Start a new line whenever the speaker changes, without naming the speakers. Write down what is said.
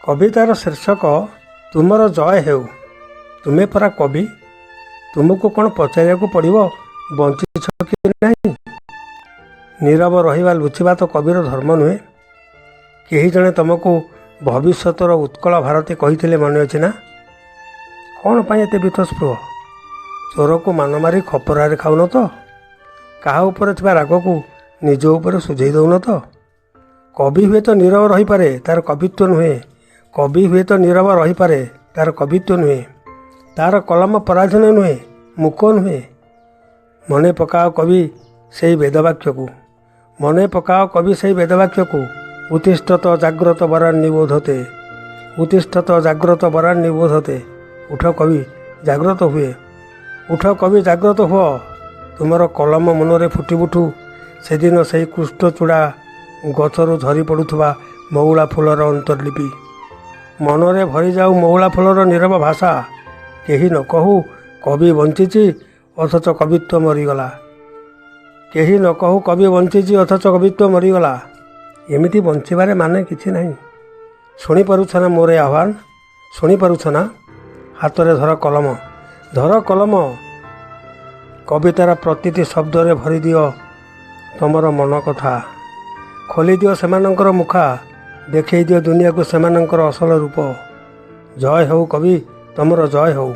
कवितार शीर्षक तुमर जय हेउ। तुम्हें परा कवि, तुमको कौन पचारिया पड़ो बंचिछ कि नहीं। नीरव रहिबा लुचिबा तो कविर धर्म नुहे। केही जणे तुमको भविष्यतर उत्कल भारती कही मन अच्छी ना। कौन पाई एते बीतस्पृह। चोर को मान मारी खपरारे खाऊन तो। क्या उपर थिबा राग को निज उपर सुझे दौन तो। कवि हुए तो नीरव रही पारे, तार कवित्व नुहे। कवि हुए तो नीरव रही पारे, तार कवित्व नुहे। तार कलम पराधीन नुहे, मुख नुहे। मने पकाओ कवि से वेदवाक्य को, मने पकाओ कवि से वेदवाक्य को। उत्तिष्ठत जाग्रत वरान् निबोधते, उत्तिष्ठत जाग्रत वरान् निबोधते। उठ कवि जाग्रत हुए, उठ कवि जाग्रत हुआ। तुमर कलम मनरे फुटी उठू। से दिन से कृष्णचूड़ा गचरू झरी पड़ुवा मऊला फूलर अंतर्लिपि। मनरे भरी जाऊ मऊला फूलर नीरव भाषा। केही न कहू कवि बंचिची अथच कवित्व मरीगला। केही न कहू कवि बंचिची अथच कवित्व मरीगला। एमिति बंचिबारे माने किछि नहीं। शुणी पारुछ ना मोर आह्वान, शुणी पारुछ ना। हाथ रे धर कलम, धर कलम। कवितार प्रतिटी शब्द रे भरी दियो तुमर मन कथा। खोली दियो सेमानंकर मुखा, देखई दियो दुनिया को सेमानंकर असल रूप। जय हो कवि, तुमर जय हो।